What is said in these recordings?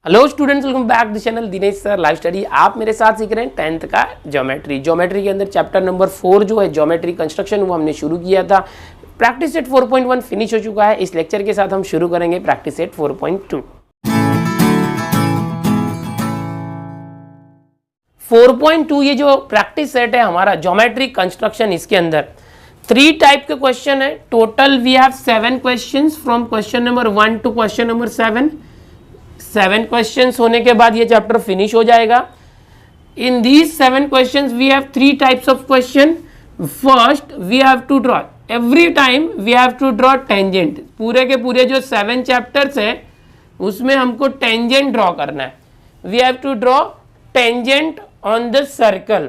Hello students, welcome back the channel Dinesh sir live study. आप मेरे साथ सीख रहे हैं 10th का ज्योमेट्री के अंदर चैप्टर नंबर 4 जो है ज्योमेट्री कंस्ट्रक्शन, वो हमने शुरू किया था। प्रैक्टिस सेट 4.1 फिनिश हो चुका है। इस लेक्चर के साथ हम शुरू करेंगे प्रैक्टिस सेट 4.2। 4.2 ये जो प्रैक्टिस सेट है हमारा ज्योमेट्री कंस्ट्रक्शन, इसके अंदर 3 टाइप के क्वेश्चन है। Total we have 7 questions from question number 1 to question number 7 questions होने के बाद ये चैप्टर फिनिश हो जाएगा। In these 7 questions we have 3 types of question. First we have to draw, every time we have to draw tangent. पूरे के पूरे जो 7 चैप्टर्स है उसमें हमको टेंजेंट ड्रॉ करना है। We have to draw tangent on the circle.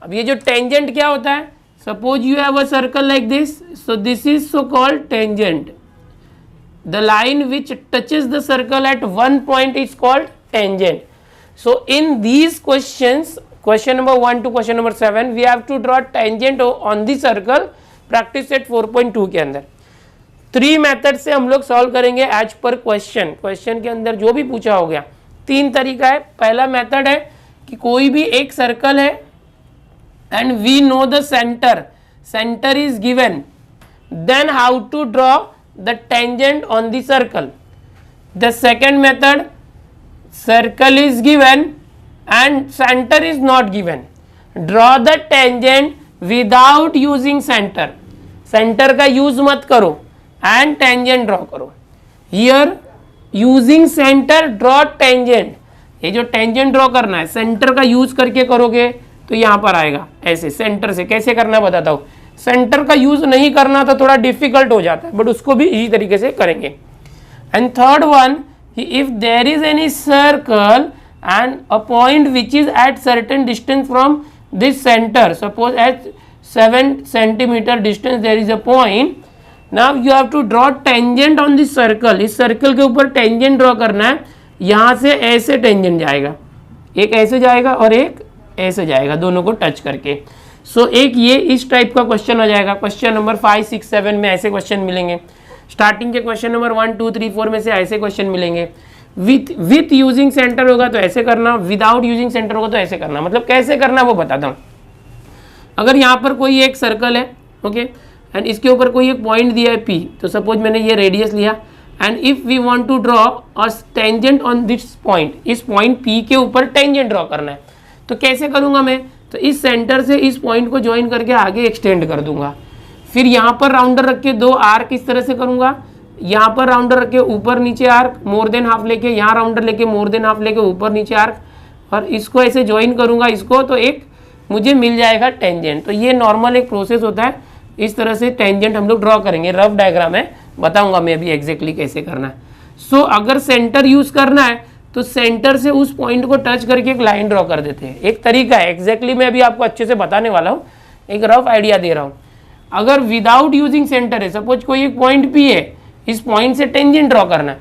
अब ये जो टेंजेंट क्या होता है, suppose you have a circle like this, so this is so called tangent. The line which touches the circle at one point is called tangent. So in these questions, question number 1 to question number 7, we have to draw tangent on the circle. Practice set 4.2 के अंदर 3 method से हम लोग solve करेंगे as per question. Question के अंदर जो भी पूछा हो गया 3 तरीका है। पहला मेथड है कि कोई भी एक सर्कल है and we know the centre is given, then how to draw the tangent on the circle. The second method, circle is given and center is not given. Draw the tangent without using center. Center का use मत करो and tangent draw करो. Here using center draw tangent. ये जो tangent draw करना है center का use करके करोगे तो यहाँ पर आएगा ऐसे। center से कैसे करना है बताता हूँ। सेंटर का यूज नहीं करना तो थोड़ा डिफिकल्ट हो जाता है, बट उसको भी इसी तरीके से करेंगे। And third one, if there is any circle and a point which is at certain distance from this centre, suppose at 7 centimetre distance there is a point, now you have to draw tangent on this circle. इस circle के ऊपर tangent draw करना है। यहाँ से ऐसे tangent जाएगा, एक ऐसे जाएगा और एक ऐसे जाएगा, दोनों को टच करके। सो एक ये इस टाइप का क्वेश्चन आ जाएगा। क्वेश्चन नंबर 5, 6, 7 में ऐसे क्वेश्चन मिलेंगे। स्टार्टिंग के क्वेश्चन नंबर 1, 2, 3, 4 में से ऐसे क्वेश्चन मिलेंगे। विथ यूजिंग सेंटर होगा तो ऐसे करना, विदाउट यूजिंग सेंटर होगा तो ऐसे करना। मतलब कैसे करना वो बताता हूँ। अगर यहाँ पर कोई एक सर्कल है, ओके, एंड इसके ऊपर कोई एक पॉइंट दिया है P, तो सपोज मैंने ये रेडियस लिया and if we want to draw a tangent on this point, इस पॉइंट P के ऊपर टेंजेंट ड्रॉ करना है, तो कैसे करूँगा मैं? तो इस सेंटर से इस पॉइंट को ज्वाइन करके आगे एक्सटेंड कर दूंगा। फिर यहाँ पर राउंडर रख के 2 आर्क इस तरह से करूंगा। यहाँ पर राउंडर रख के ऊपर नीचे आर्क, मोर देन हाफ लेके, यहाँ राउंडर लेके मोर देन हाफ लेके ऊपर नीचे आर्क, और इसको ऐसे ज्वाइन करूंगा इसको, तो एक मुझे मिल जाएगा टेंजेंट। तो ये नॉर्मल एक प्रोसेस होता है। इस तरह से टेंजेंट हम लोग ड्रॉ करेंगे। रफ डायग्राम है, बताऊंगा मैं अभी एग्जैक्टली कैसे करना है। सो अगर सेंटर यूज करना है तो सेंटर से उस पॉइंट को टच करके एक लाइन ड्रॉ कर देते हैं। एक तरीका है, एग्जैक्टली मैं अभी आपको अच्छे से बताने वाला हूँ, एक रफ आइडिया दे रहा हूँ। अगर विदाउट यूजिंग सेंटर है, सपोज कोई एक पॉइंट P है, इस पॉइंट से टेंजेंट ड्रॉ करना है,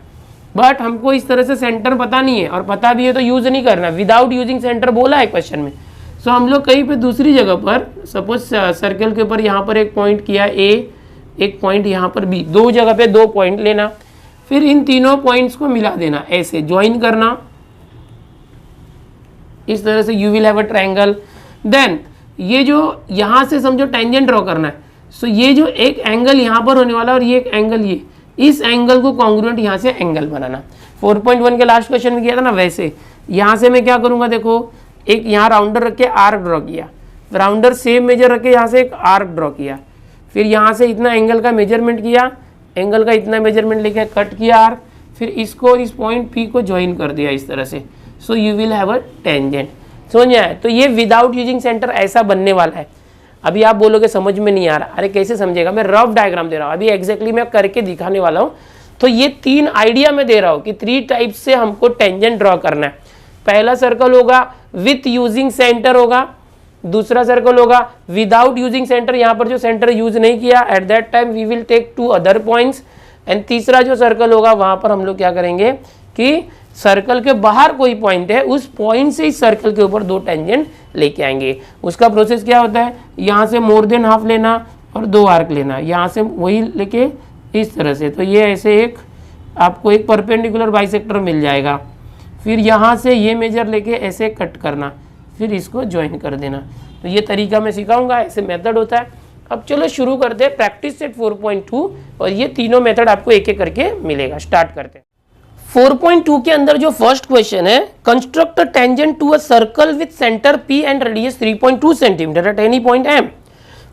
बट हमको इस तरह से सेंटर पता नहीं है, और पता भी है तो यूज नहीं करना। विदाउट यूजिंग सेंटर बोला है क्वेश्चन में। सो हम लोग कहीं पे दूसरी जगह पर, सपोज सर्कल के ऊपर यहाँ पर एक पॉइंट किया A, एक पॉइंट यहाँ पर B, 2 जगह पे 2 पॉइंट लेना, फिर इन तीनों पॉइंट्स को मिला देना, ऐसे ज्वाइन करना। इस तरह से you will have a triangle. Then ये जो यहाँ से समझो टेंजेंट ड्रॉ करना है, सो ये जो एक एंगल यहाँ पर होने वाला और ये एक एंगल, ये इस एंगल को कॉन्ग्रुएंट यहाँ से एंगल बनाना। 4.1 के लास्ट क्वेश्चन में किया था ना, वैसे यहाँ से मैं क्या करूँगा, देखो एक यहाँ राउंडर रख के आर्क ड्रॉ किया, राउंडर सेम मेजर रख के यहाँ से एक आर्क ड्रॉ किया, फिर यहाँ से इतना एंगल का मेजरमेंट किया, एंगल का इतना मेजरमेंट लेके कट किया आर्क, फिर इसको इस पॉइंट P को ज्वाइन कर दिया इस तरह से। So you will have a tangent. समझ आया? तो ये विदाउट यूजिंग सेंटर ऐसा बनने वाला है। अभी आप बोलोगे समझ में नहीं आ रहा, अरे कैसे समझेगा, मैं रफ डायग्राम दे रहा हूँ, अभी एग्जैक्टली मैं करके दिखाने वाला हूँ। तो ये 3 आइडिया मैं दे रहा हूँ कि 3 टाइप से हमको टेंजेंट ड्रॉ करना है। पहला सर्कल होगा विथ यूजिंग सेंटर होगा, दूसरा सर्कल होगा विदाउट यूजिंग सेंटर, यहाँ पर जो सेंटर यूज नहीं किया, at that time we will take 2 other points. And तीसरा जो सर्कल होगा वहां पर हम लोग क्या करेंगे कि सर्कल के बाहर कोई पॉइंट है, उस पॉइंट से इस सर्कल के ऊपर 2 टेंजेंट लेके आएंगे। उसका प्रोसेस क्या होता है, यहाँ से मोर देन हाफ लेना और 2 आर्क लेना, यहाँ से वही लेके इस तरह से। तो ये ऐसे एक आपको एक परपेंडिकुलर बाइसेक्टर मिल जाएगा। फिर यहाँ से ये मेजर लेके ऐसे कट करना, फिर इसको ज्वाइन कर देना। तो ये तरीका मैं सिखाऊंगा, ऐसे मेथड होता है। अब चलो शुरू करते हैं प्रैक्टिस सेट 4.2 और ये तीनों मेथड आपको एक एक करके मिलेगा। स्टार्ट करते हैं। 4.2 के अंदर जो फर्स्ट क्वेश्चन है, construct a tangent to a circle with centre P and radius 3.2 centimetre at any point M।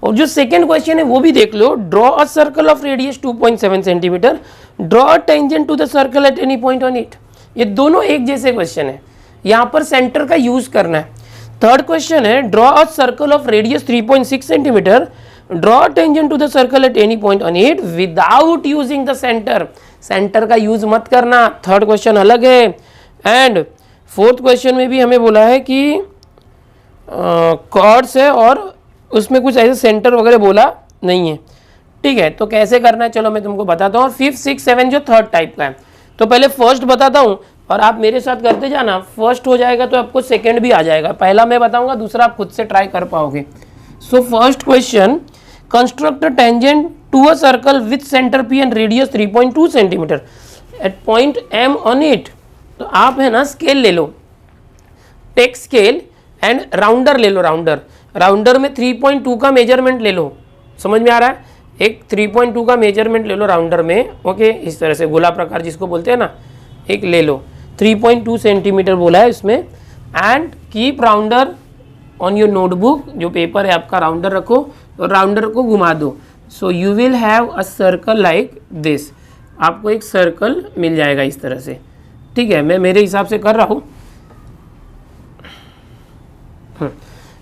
और जो सेकंड क्वेश्चन है वो भी देख लो, draw a circle of radius 2.7 centimetre, draw a tangent to the circle at any point on it. ये दोनों एक जैसे क्वेश्चन है, यहाँ पर सेंटर का यूज करना है। थर्ड क्वेश्चन है, draw a circle of radius 3.6 centimetre, draw tangent to the circle at any point on it without using the centre. Centre का यूज मत करना, थर्ड क्वेश्चन अलग है। एंड फोर्थ क्वेश्चन में भी हमें बोला है कि कॉर्ड्स है और उसमें कुछ ऐसे सेंटर वगैरह बोला नहीं है। ठीक है, तो कैसे करना है चलो मैं तुमको बताता हूँ। 5, 6, 7 जो थर्ड टाइप का है, तो पहले फर्स्ट बताता हूँ और आप मेरे साथ करते जाना। फर्स्ट हो जाएगा तो आपको सेकंड भी आ जाएगा। पहला मैं बताऊंगा, दूसरा आप खुद से ट्राई कर पाओगे। So first question, construct a tangent to a circle with centre P and radius 3.2 centimetre at point M on it. तो आप है ना स्केल ले लो, टेक स्केल एंड राउंडर ले लो। राउंडर में 3.2 का मेजरमेंट ले लो। समझ में आ रहा है? एक 3.2 का मेजरमेंट ले लो राउंडर में। ओके, इस तरह से गोला प्रकार जिसको बोलते हैं ना, एक ले लो। 3.2 सेंटीमीटर बोला है इसमें। And keep rounder on your notebook, जो पेपर है आपका राउंडर रखो और राउंडर को घुमा दो। So you will have a circle like this. आपको एक सर्कल मिल जाएगा इस तरह से। ठीक है, मैं मेरे हिसाब से कर रहा हूँ।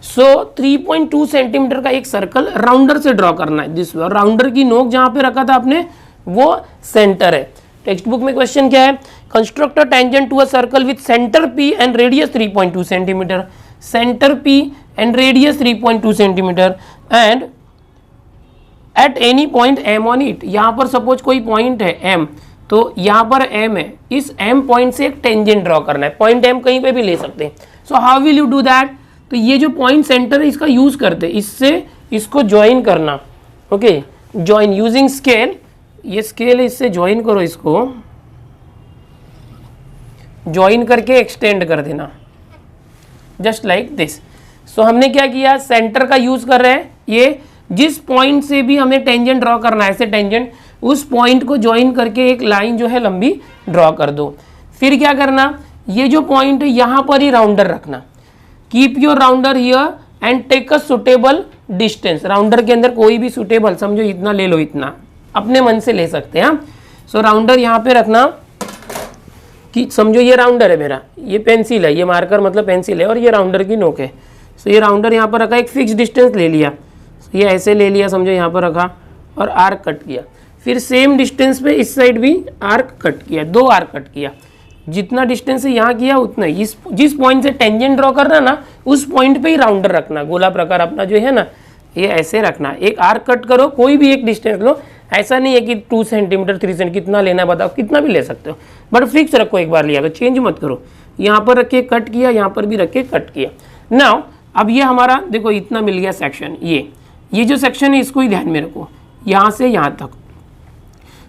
सो 3.2 सेंटीमीटर का एक सर्कल राउंडर से ड्रॉ करना है। दिस राउंडर की नोक जहां पे रखा था आपने वो सेंटर है। टेक्स्ट बुक में क्वेश्चन क्या है, construct a tangent to a circle with centre P and radius 3.2 centimetre. Centre P and radius 3.2 centimetre and at any point M on it. यहाँ पर सपोज कोई पॉइंट है M, तो यहाँ पर M है, इस M पॉइंट से एक टेंजेंट ड्रॉ करना है। पॉइंट M कहीं पे भी ले सकते हैं। So how will you do that? तो ये जो पॉइंट सेंटर है इसका यूज करते हैं, इससे इसको ज्वाइन करना। Okay, join using scale. ये स्केल है, इससे ज्वाइन करो, इसको ज्वाइन करके एक्सटेंड कर देना, जस्ट लाइक दिस। सो हमने क्या किया, सेंटर का यूज कर रहे हैं। ये जिस पॉइंट से भी हमें टेंजेंट ड्रॉ करना है, ऐसे टेंजेंट, उस पॉइंट को ज्वाइन करके एक लाइन जो है लंबी ड्रॉ कर दो। फिर क्या करना, ये जो पॉइंट है यहाँ पर ही राउंडर रखना। Keep your rounder here and take a suitable distance. Rounder के अंदर कोई भी सुटेबल, समझो इतना ले लो, इतना अपने मन से ले सकते हैं। सो राउंडर यहाँ पे रखना कि समझो ये राउंडर है मेरा, ये पेंसिल है, ये मार्कर मतलब पेंसिल है और ये राउंडर की नोक है। सो ये राउंडर यहाँ पर रखा, एक फिक्स डिस्टेंस ले लिया। ये ऐसे ले लिया, समझो यहाँ पर रखा और आर्क कट किया। फिर सेम डिस्टेंस पे इस साइड भी आर्क कट किया, 2 आर्क कट किया। जितना डिस्टेंस है यहाँ किया उतना ही। जिस पॉइंट से टेंजेंट ड्रॉ करना ना, उस पॉइंट पे ही राउंडर रखना। गोला प्रकार अपना जो है ना, ये ऐसे रखना। एक आर्क कट करो, कोई भी एक डिस्टेंस लो। ऐसा नहीं है कि 2 सेंटीमीटर 3 सेंटीमीटर कितना लेना है बताओ, कितना भी ले सकते हो, बट फिक्स रखो। एक बार लिया तो चेंज मत करो। यहाँ पर रख के कट किया, यहाँ पर भी रख के कट किया। नाउ अब ये हमारा देखो इतना मिल गया सेक्शन। ये जो सेक्शन है इसको ही ध्यान में रखो, यहाँ से यहाँ तक।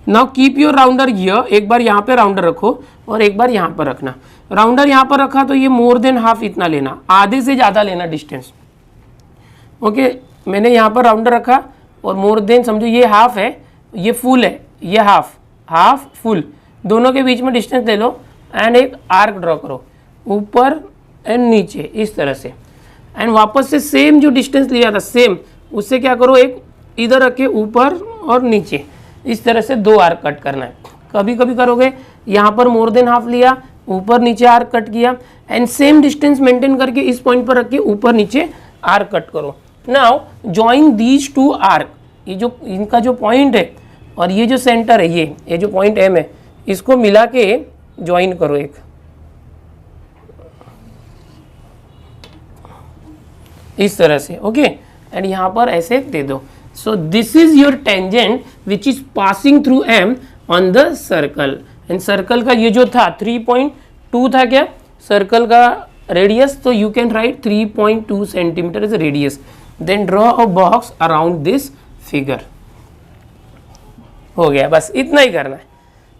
Now keep your rounder here. एक बार यहाँ पे राउंडर रखो और एक बार यहाँ पर रखना। राउंडर यहाँ पर रखा तो ये मोर देन हाफ इतना लेना, आधे से ज़्यादा लेना डिस्टेंस। ओके, मैंने यहाँ पर राउंडर रखा और मोर देन, समझो ये हाफ है, ये फुल है, ये हाफ फुल, दोनों के बीच में डिस्टेंस ले लो एंड एक आर्क ड्रॉ करो ऊपर एंड नीचे इस तरह से। एंड वापस से सेम जो डिस्टेंस लिया था सेम, उससे क्या करो, एक इधर रखे ऊपर और नीचे, इस तरह से 2 आर्क कट करना है। कभी कभी करोगे, यहाँ पर मोर देन हाफ लिया, ऊपर नीचे आर्क कट किया एंड सेम डिस्टेंस मेंटेन करके इस पॉइंट पर रख के ऊपर नीचे आर्क कट करो। Now join these 2 arc. ये जो इनका जो पॉइंट है और ये जो सेंटर है, ये जो पॉइंट M है, इसको मिला के ज्वाइन करो एक। इस तरह से। ओके, एंड यहाँ पर ऐसे दे दो। सो this is your tangent which is passing through M on the circle. And circle का ये जो था 3.2 था क्या, सर्कल का रेडियस, तो you can write 3.2 centimetre is radius. Then draw a box around this figure. हो गया, बस इतना ही करना है,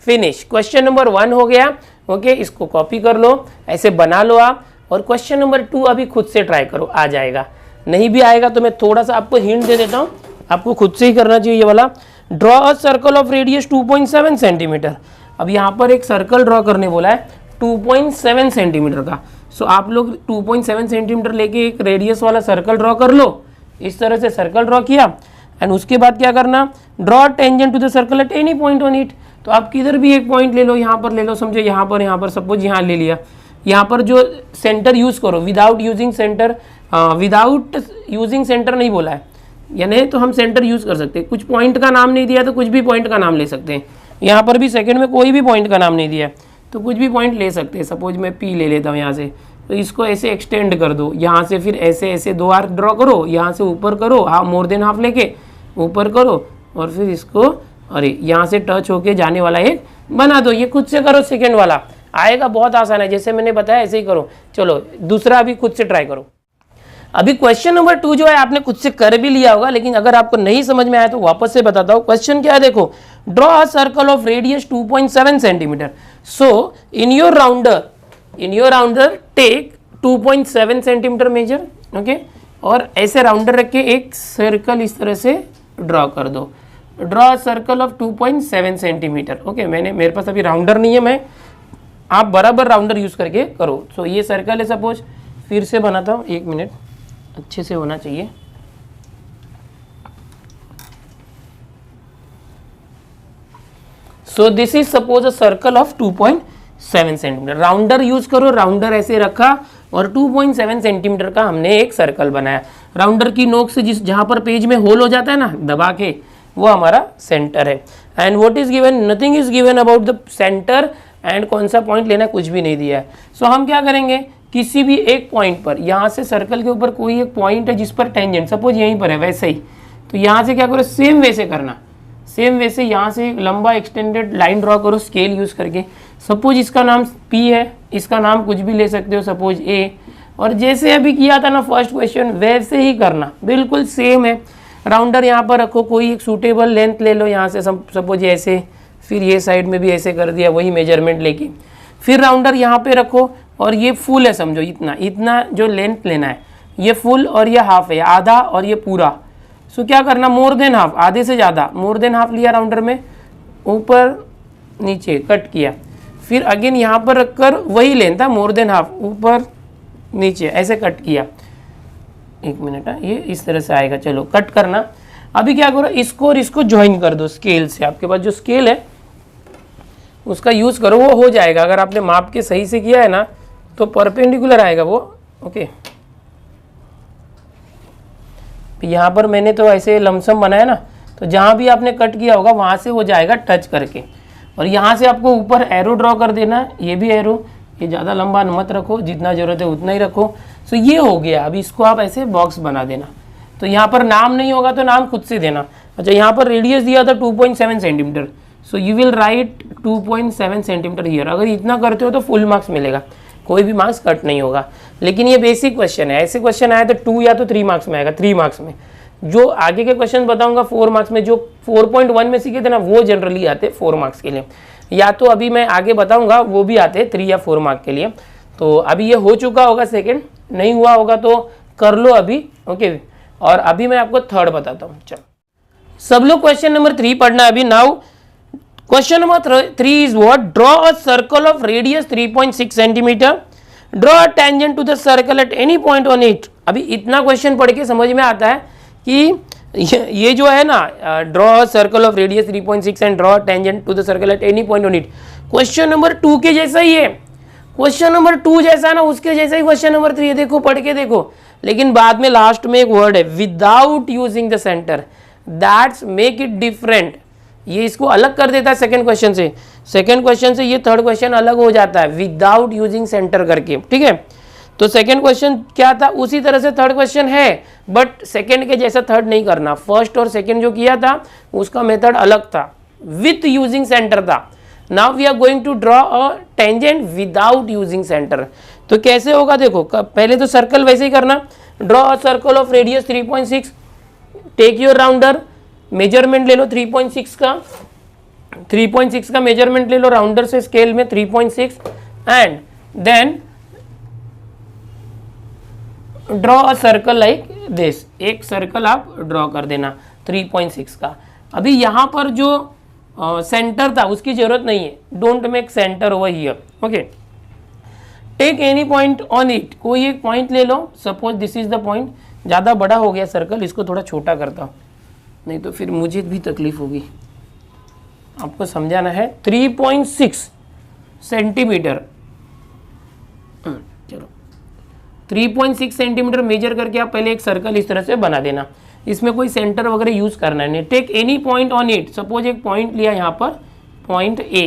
फिनिश। क्वेश्चन नंबर 1 हो गया। ओके, इसको कॉपी कर लो, ऐसे बना लो आप, और क्वेश्चन नंबर 2 अभी खुद से ट्राई करो, आ जाएगा। नहीं भी आएगा तो मैं थोड़ा सा आपको हिंट दे देता हूँ, आपको खुद से ही करना चाहिए ये वाला। Draw a circle of radius 2.7 centimetre. अब यहाँ पर एक सर्कल ड्रॉ करने बोला है 2.7 सेंटीमीटर का। सो आप लोग 2.7 सेंटीमीटर लेके एक रेडियस वाला सर्कल ड्रॉ कर लो। इस तरह से सर्कल ड्रॉ किया एंड उसके बाद क्या करना, draw tangent to the circle at any point on it. तो आप किधर भी एक पॉइंट ले लो, यहाँ पर ले लो, समझो यहाँ पर सपोज यहाँ ले लिया, यहाँ पर जो सेंटर यूज करो without using centre, without using centre नहीं बोला है, यानी तो हम सेंटर यूज कर सकते हैं। कुछ पॉइंट का नाम नहीं दिया तो कुछ भी पॉइंट का नाम ले सकते हैं। यहाँ पर भी सेकंड में कोई भी पॉइंट का नाम नहीं दिया तो कुछ भी पॉइंट ले सकते हैं। सपोज मैं पी ले लेता हूँ यहाँ से, तो इसको ऐसे एक्सटेंड कर दो, यहाँ से फिर ऐसे ऐसे 2 आर्क ड्रॉ करो, यहाँ से ऊपर करो, हाँ मोर देन हाफ लेके ऊपर करो, और फिर इसको अरे यहाँ से टच होके जाने वाला एक बना दो। ये खुद से करो, सेकेंड वाला आएगा, बहुत आसान है, जैसे मैंने बताया ऐसे ही करो। चलो दूसरा अभी खुद से ट्राई करो। अभी क्वेश्चन नंबर 2 जो है आपने खुद से कर भी लिया होगा, लेकिन अगर आपको नहीं समझ में आया तो वापस से बताता हूँ। क्वेश्चन क्या है देखो, draw a circle of radius 2.7 centimetre. So in your rounder take 2.7 centimetre measure, okay, और ऐसे राउंडर रख के एक सर्कल इस तरह से ड्रॉ कर दो। Draw circle of 2.7 centimetre, okay. मेरे पास अभी राउंडर नहीं है, मैं आप बराबर राउंडर यूज करके करो। सो ये सर्कल है, सपोज फिर से बनाता हूँ, 1 मिनट, अच्छे से होना चाहिए। सो this is suppose a circle of 2.7 centimetre. Rounder use करो, राउंडर ऐसे रखा और 2.7 सेंटीमीटर का हमने एक सर्कल बनाया। राउंडर की नोक से जहां पर पेज में होल हो जाता है ना दबा के, वो हमारा सेंटर है। And what is given, nothing is given about the centre, and कौन सा पॉइंट लेना कुछ भी नहीं दिया है। सो हम क्या करेंगे, किसी भी एक पॉइंट पर, यहाँ से सर्कल के ऊपर कोई एक पॉइंट है जिस पर टेंजेंट सपोज यहीं पर है, वैसे ही तो यहाँ से क्या करो, सेम वैसे करना, सेम वैसे यहाँ से एक लंबा एक्सटेंडेड लाइन ड्रॉ करो स्केल यूज करके। सपोज इसका नाम P है, इसका नाम कुछ भी ले सकते हो, सपोज A, और जैसे अभी किया था ना फर्स्ट क्वेश्चन वैसे ही करना, बिल्कुल सेम है। राउंडर यहाँ पर रखो, कोई एक सूटेबल लेंथ ले लो यहाँ से, सपोज ऐसे, फिर ये साइड में भी ऐसे कर दिया, वही मेजरमेंट लेके, फिर राउंडर यहाँ पे रखो, और ये फुल है, समझो इतना जो लेंथ लेना है, ये फुल और ये हाफ है, आधा और ये पूरा। सो क्या करना, मोर देन हाफ, आधे से ज़्यादा, मोर देन हाफ लिया राउंडर में, ऊपर नीचे कट किया, फिर अगेन यहाँ पर रखकर वही लेंथ था, मोर देन हाफ, ऊपर नीचे ऐसे कट किया। 1 मिनट, ये इस तरह से आएगा। चलो कट करना। अभी क्या करो, इसको और इसको ज्वाइन कर दो स्केल से। आपके पास जो स्केल है उसका यूज करो, वो हो जाएगा। अगर आपने माप के सही से किया है ना तो परपेंडिकुलर आएगा वो, ओके। यहाँ पर मैंने तो ऐसे लमसम बनाया ना, तो जहाँ भी आपने कट किया होगा वहाँ से वो जाएगा टच करके, और यहाँ से आपको ऊपर एरो ड्रॉ कर देना। ये भी एरो, ये ज़्यादा लंबा मत रखो, जितना ज़रूरत है उतना ही रखो। सो ये हो गया। अभी इसको आप ऐसे बॉक्स बना देना। तो यहाँ पर नाम नहीं होगा तो नाम खुद से देना। अच्छा, यहाँ पर रेडियस दिया था 2.7 centimetre, so you will write 2.7 centimetre here. अगर इतना करते हो तो फुल मार्क्स मिलेगा, कोई भी मार्क्स कट नहीं होगा। लेकिन ये बेसिक क्वेश्चन है, ऐसे क्वेश्चन आया तो 2 या तो 3 मार्क्स में आएगा। 3 मार्क्स में जो आगे के क्वेश्चन बताऊंगा 4 मार्क्स में, जो 4.1 में सीखे थे ना वो जनरली आते 4 मार्क्स के लिए, या तो अभी मैं आगे बताऊंगा वो भी आते 3 या 4 मार्क्स के लिए। तो अभी ये हो चुका होगा सेकेंड, नहीं हुआ होगा तो कर लो अभी, ओके। और अभी मैं आपको थर्ड बताता हूँ। चलो सब लोग क्वेश्चन नंबर 3 पढ़ना है अभी। Now question number 3 is what, draw a circle of radius 3.6 centimetre, draw a tangent to the circle at any point on it. अभी इतना क्वेश्चन पढ़ के समझ में आता है कि ये जो है ना, draw circle of radius 3.6 and draw tangent to the circle at any point on it, question number 2 के जैसा ही है। क्वेश्चन नंबर 2 जैसा ना उसके जैसा ही क्वेश्चन नंबर 3 है, देखो पढ़ के देखो। लेकिन बाद में लास्ट में एक वर्ड है, without using the centre, that's make it different. ये इसको अलग कर देता है सेकंड क्वेश्चन से। सेकंड क्वेश्चन से ये थर्ड क्वेश्चन अलग हो जाता है विदाउट यूजिंग सेंटर करके, ठीक है। तो सेकंड क्वेश्चन क्या था, उसी तरह से थर्ड क्वेश्चन है, बट सेकंड के जैसा थर्ड नहीं करना। फर्स्ट और सेकंड जो किया था उसका मेथड अलग था, विथ यूजिंग सेंटर था। Now we are going to draw a tangent without using centre. तो कैसे होगा देखो, पहले तो सर्कल वैसे ही करना, draw a circle of radius 3.6, take your rounder, measurement ले लो 3.6 का, 3.6 का मेजरमेंट ले लो राउंडर से स्केल में 3.6, and then draw a circle like this, एक सर्कल आप ड्रॉ कर देना 3.6 का। अभी यहाँ पर जो सेंटर था उसकी जरूरत नहीं है, don't make centre over here, okay. Take any point on it, कोई एक पॉइंट ले लो, suppose this is the point. ज़्यादा बड़ा हो गया सर्कल, इसको थोड़ा छोटा करता हूँ, नहीं तो फिर मुझे भी तकलीफ होगी। आपको समझाना है 3.6 सेंटीमीटर, चलो 3.6 सेंटीमीटर मेजर करके आप पहले एक सर्कल इस तरह से बना देना। इसमें कोई सेंटर वगैरह यूज करना है नहीं। Take any point on it, suppose एक पॉइंट लिया यहाँ पर, point A,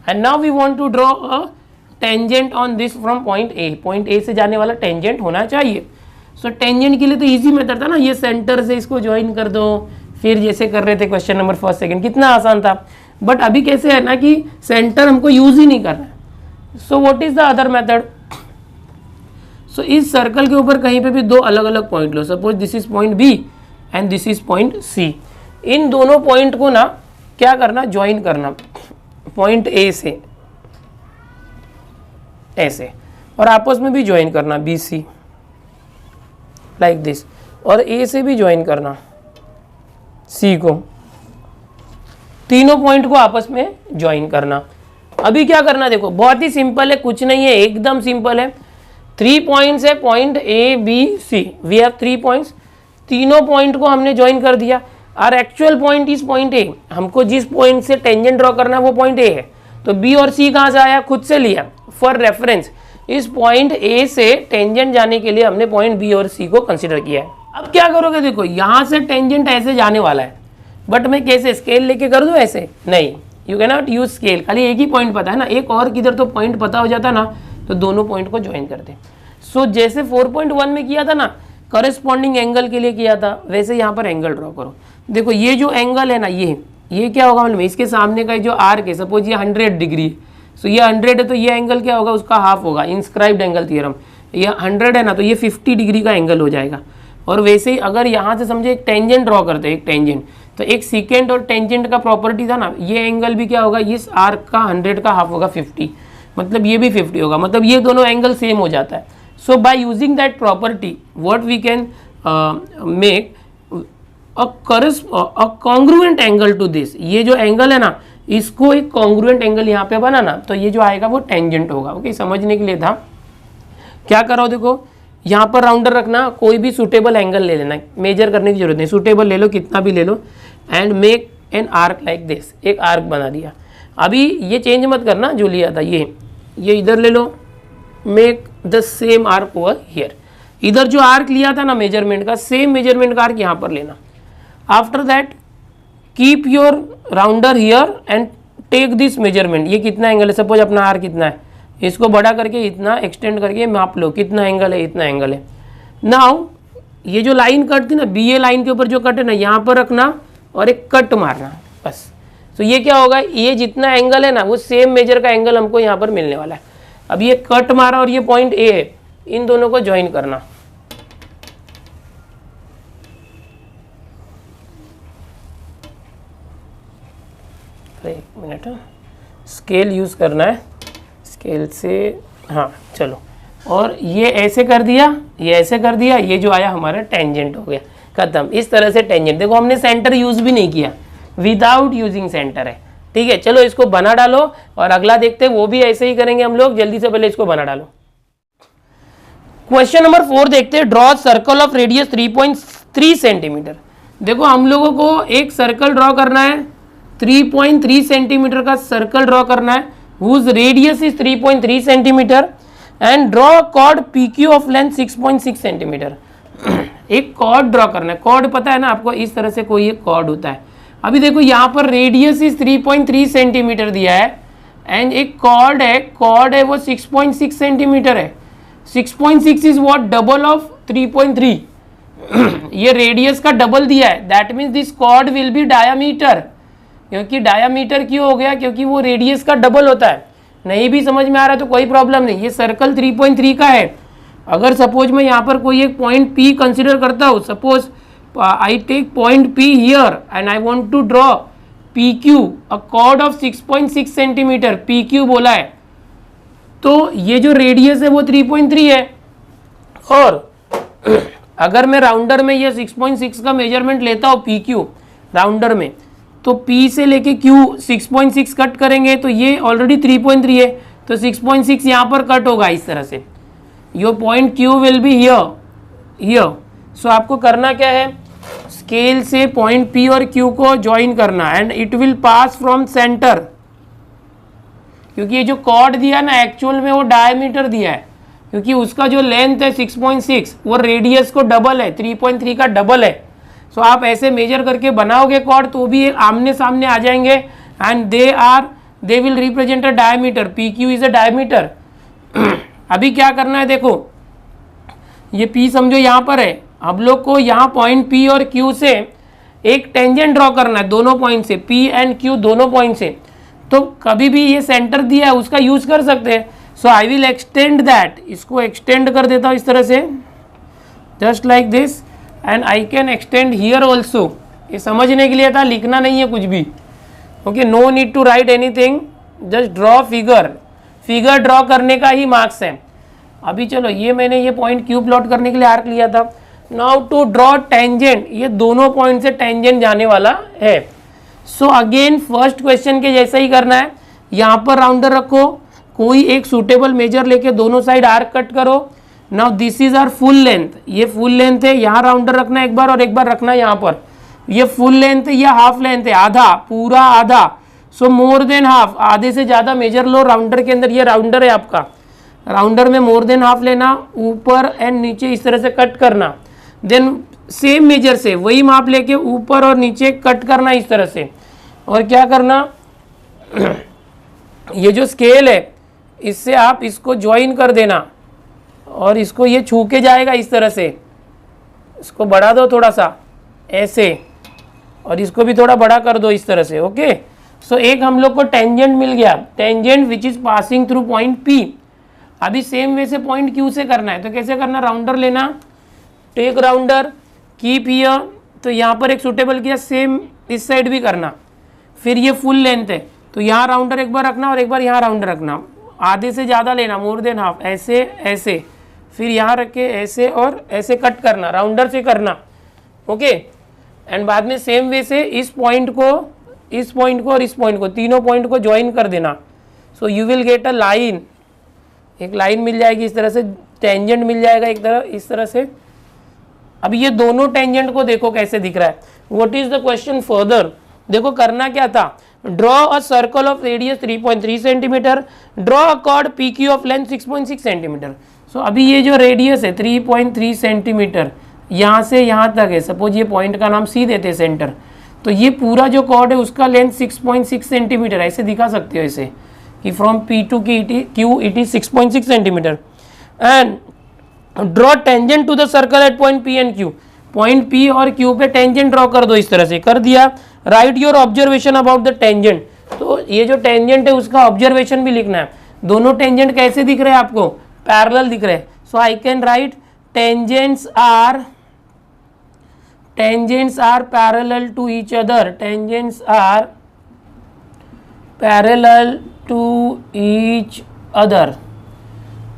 and now we want to draw a tangent on this from point A. Point A से जाने वाला टेंजेंट होना चाहिए। सो टेंजेंट के लिए तो इजी मेथड था ना, ये सेंटर से इसको ज्वाइन कर दो, फिर जैसे कर रहे थे क्वेश्चन नंबर फर्स्ट सेकंड, कितना आसान था। बट अभी कैसे है ना कि सेंटर हमको यूज ही नहीं करना है। So what is the other method? So इस सर्कल के ऊपर कहीं पे भी दो अलग अलग पॉइंट लो, suppose this is point B and this is point C. इन दोनों पॉइंट को ना क्या करना, ज्वाइन करना पॉइंट ए से ऐसे, और आपस में भी ज्वाइन करना बी सी लाइक दिस, और ए से भी ज्वाइन करना सी को, तीनों पॉइंट को आपस में ज्वाइन करना। अभी क्या करना देखो, बहुत ही सिंपल है, कुछ नहीं है, एकदम सिंपल है। 3 पॉइंट्स है, point A B C, we have 3 points, तीनों पॉइंट को हमने ज्वाइन कर दिया। और actual point is point A, हमको जिस पॉइंट से टेंजेंट ड्रॉ करना है वो पॉइंट ए है, तो बी और सी कहाँ से आया, खुद से लिया फॉर रेफरेंस। इस पॉइंट ए से टेंजेंट जाने के लिए हमने पॉइंट बी और सी को कंसीडर किया है। अब क्या करोगे देखो, यहाँ से टेंजेंट ऐसे जाने वाला है, बट मैं कैसे स्केल लेके कर दूं ऐसे? नहीं, you can not use scale, खाली एक ही पॉइंट पता है ना, एक और किधर तो पॉइंट पता हो जाता ना, तो दोनों पॉइंट को ज्वाइन करते। सो जैसे 4.1 में किया था ना, करस्पॉन्डिंग एंगल के लिए किया था, वैसे यहाँ पर एंगल ड्रॉ करो। देखो ये जो एंगल है ना, ये क्या होगा, मतलब इसके सामने का जो आर्क है, सपोज ये 100 डिग्री है, सो ये 100 है तो ये एंगल क्या होगा, उसका हाफ होगा, इंस्क्राइब्ड एंगल थ्योरम। ये 100 है ना, तो ये 50 डिग्री का एंगल हो जाएगा। और वैसे ही अगर यहाँ से समझे एक टेंजेंट ड्रॉ करते हैं, एक टेंजेंट, तो एक सीकेंट और टेंजेंट का प्रॉपर्टी था ना, ये एंगल भी क्या होगा, इस आर्क का 100 का हाफ होगा 50, मतलब ये भी 50 होगा, मतलब ये दोनों एंगल सेम हो जाता है। So by using that property what we can make a congruent angle to this. ये जो एंगल है ना, इसको एक कॉन्ग्रुएंट एंगल यहाँ पे बनाना, तो ये जो आएगा वो टेंजेंट होगा। ओके, समझने के लिए था। क्या करो देखो, यहाँ पर राउंडर रखना, कोई भी सुटेबल एंगल ले लेना, मेजर करने की जरूरत नहीं, सुटेबल ले लो, कितना भी ले लो, and make an arc like this, एक आर्क बना दिया। अभी ये चेंज मत करना जो लिया था, ये इधर ले लो, make the same arc over here. इधर जो आर्क लिया था ना मेजरमेंट का, सेम मेजरमेंट का आर्क यहाँ पर लेना। After that keep your rounder here and take this measurement. ये कितना एंगल है, सपोज अपना आर्क कितना है, इसको बड़ा करके इतना एक्सटेंड करके माप लो, कितना एंगल है, इतना एंगल है। नाउ ये जो लाइन कट थी ना, बी ए लाइन के ऊपर जो कट है ना, यहाँ पर रखना और एक कट मारना बस। तो ये क्या होगा, ये जितना एंगल है ना, वो सेम मेजर का एंगल हमको यहाँ पर मिलने वाला है। अब ये कट मारा और ये पॉइंट ए है, इन दोनों को ज्वाइन करना। एक मिनट, स्केल यूज करना है, स्केल से, हाँ चलो। और ये ऐसे कर दिया, ये ऐसे कर दिया, ये जो आया हमारा टेंजेंट हो गया, खत्म। इस तरह से टेंजेंट, देखो हमने सेंटर यूज भी नहीं किया, विदाउट यूजिंग सेंटर है। ठीक है, चलो इसको बना डालो, और अगला देखते हैं, वो भी ऐसे ही करेंगे हम लोग। जल्दी से पहले इसको बना डालो। क्वेश्चन नंबर 4 देखते हैं, draw circle of radius 3.3 centimetre. देखो हम लोगों को एक सर्कल ड्रॉ करना है, 3.3 सेंटीमीटर का सर्कल ड्रॉ करना है, whose radius is 3.3 centimetre, and draw chord PQ of length 6.6 centimetre. एक कॉर्ड ड्रॉ करना है, कॉर्ड पता है ना आपको, इस तरह से कोई एक कॉर्ड होता है। अभी देखो यहाँ पर रेडियस इज 3.3 सेंटीमीटर दिया है, एंड एक कॉर्ड है वो 6.6 सेंटीमीटर है। 6.6 इज व्हाट, डबल ऑफ 3.3। ये रेडियस का डबल दिया है, that means this cord will be diameter. क्योंकि डायामीटर क्यों हो गया, क्योंकि वो रेडियस का डबल होता है। नहीं भी समझ में आ रहा है तो कोई प्रॉब्लम नहीं, ये सर्कल 3.3 का है। अगर सपोज मैं यहाँ पर कोई एक पॉइंट P कंसिडर करता हूँ, suppose I take point P here and I want to draw PQ, a chord of 6.6 centimetre, PQ बोला है। तो ये जो रेडियस है वो 3.3 है, और अगर मैं राउंडर में ये 6.6 का मेजरमेंट लेता हूँ पी क्यू राउंडर में, तो P से लेके Q 6.6 कट करेंगे तो ये ऑलरेडी 3.3 है, तो 6.6 यहाँ पर कट होगा इस तरह से। Your point Q will be here. So आपको करना क्या है, स्केल से पॉइंट P और Q को ज्वाइन करना, and it will pass from centre, क्योंकि ये जो कॉर्ड दिया ना एक्चुअल में वो डायमीटर दिया है, क्योंकि उसका जो लेंथ है 6.6 वो रेडियस को डबल है, 3.3 का डबल है। सो आप ऐसे मेजर करके बनाओगे कॉर्ड तो भी आमने सामने आ जाएंगे, and they will represent a diameter, P Q is a diameter. अभी क्या करना है, देखो ये P समझो यहाँ पर है, अब लोग को यहाँ पॉइंट P और Q से एक टेंजेंट ड्रॉ करना है, दोनों पॉइंट से, P एंड Q दोनों पॉइंट से। तो कभी भी ये सेंटर दिया है उसका यूज कर सकते हैं। So I will extend that, इसको एक्सटेंड कर देता हूँ इस तरह से, just like this, and I can extend here also. ये समझने के लिए था, लिखना नहीं है कुछ भी, okay, no need to write anything, just draw figure draw करने का ही मार्क्स है। अभी चलो ये मैंने ये पॉइंट Q प्लॉट करने के लिए आर्क लिया था। नाउ टू ड्रॉ टेंजेंट, ये दोनों पॉइंट से टेंजेंट जाने वाला है। सो अगेन फर्स्ट क्वेश्चन के जैसा ही करना है, यहाँ पर राउंडर रखो, कोई एक सूटेबल मेजर लेके दोनों साइड आर्क कट करो। Now this is our full length, ये फुल लेंथ है, यहाँ राउंडर रखना एक बार और एक बार रखना यहाँ पर, ये फुल लेंथ है, ये हाफ लेंथ है, आधा, पूरा आधा। सो मोर देन हाफ, आधे से ज़्यादा मेजर लो राउंडर के अंदर, ये राउंडर है आपका, राउंडर में मोर देन हाफ लेना, ऊपर एंड नीचे इस तरह से कट करना। देन सेम मेजर से वही माप लेके ऊपर और नीचे कट करना इस तरह से। और क्या करना, ये जो स्केल है इससे आप इसको ज्वाइन कर देना, और इसको ये छू के जाएगा इस तरह से, इसको बढ़ा दो थोड़ा सा ऐसे, और इसको भी थोड़ा बड़ा कर दो इस तरह से, ओके। सो एक हम लोग को टेंजेंट मिल गया, tangent which is passing through point P। अभी सेम वे से पॉइंट Q से करना है, तो कैसे करना, राउंडर लेना, टेक राउंडर, कीप हियर, तो यहाँ पर एक सूटेबल किया, सेम इस साइड भी करना। फिर ये फुल लेंथ है तो यहाँ राउंडर एक बार रखना और एक बार यहाँ राउंडर रखना, आधे से ज़्यादा लेना, मोर देन हाफ, ऐसे ऐसे, फिर यहाँ रख के ऐसे और ऐसे कट करना, राउंडर से करना, ओके। एंड बाद में सेम वे से इस पॉइंट को और इस पॉइंट को, तीनों पॉइंट को ज्वाइन कर देना। So you will get a line, एक लाइन मिल जाएगी इस तरह से, टेंजेंट मिल जाएगा एक तरह इस तरह से। अब ये दोनों टेंजेंट को देखो कैसे दिख रहा है। What is the question further, देखो करना क्या था, draw a circle of radius 3.3 centimetre, draw a chord PQ of length 6.6 centimetre. So अभी ये जो रेडियस है 3.3 सेंटीमीटर, यहाँ से यहाँ तक है, सपोज ये पॉइंट का नाम C देते सेंटर, तो ये पूरा जो कॉर्ड है उसका लेंथ 6.6 सेंटीमीटर, ऐसे दिखा सकते हो इसे कि from P to Q it is 6.6 centimetre. And draw tangent to the circle at point P and Q, point P और Q पे टेंजेंट ड्रॉ कर दो इस तरह से, कर दिया। Write your observation about the tangent, तो ये जो टेंजेंट है उसका ऑब्जर्वेशन भी लिखना है। दोनों टेंजेंट कैसे दिख रहे हैं आपको, पैरेलल दिख रहे हैं। So I can write tangents are parallel to each other, tangents are parallel to each other.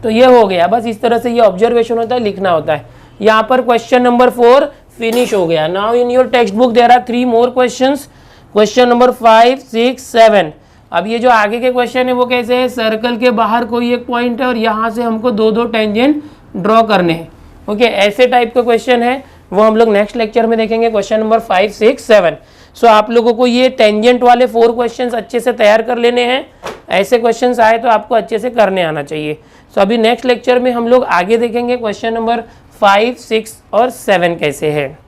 तो ये हो गया, बस इस तरह से ये ऑब्जर्वेशन होता है, लिखना होता है। यहाँ पर क्वेश्चन नंबर 4 फिनिश हो गया। Now in your textbook there are 3 more questions, question number 5, 6, 7। अब ये जो आगे के क्वेश्चन है वो कैसे है, सर्कल के बाहर कोई एक पॉइंट है और यहाँ से हमको 2-2 टेंजेंट ड्रॉ करने हैं, ओके। ऐसे टाइप का क्वेश्चन है वो हम लोग नेक्स्ट लेक्चर में देखेंगे, क्वेश्चन नंबर 5, 6, 7। सो आप लोगों को ये टेंजेंट वाले 4 क्वेश्चंस अच्छे से तैयार कर लेने हैं। ऐसे क्वेश्चंस आए तो आपको अच्छे से करने आना चाहिए। सो अभी नेक्स्ट लेक्चर में हम लोग आगे देखेंगे क्वेश्चन नंबर 5, 6 और 7 कैसे है।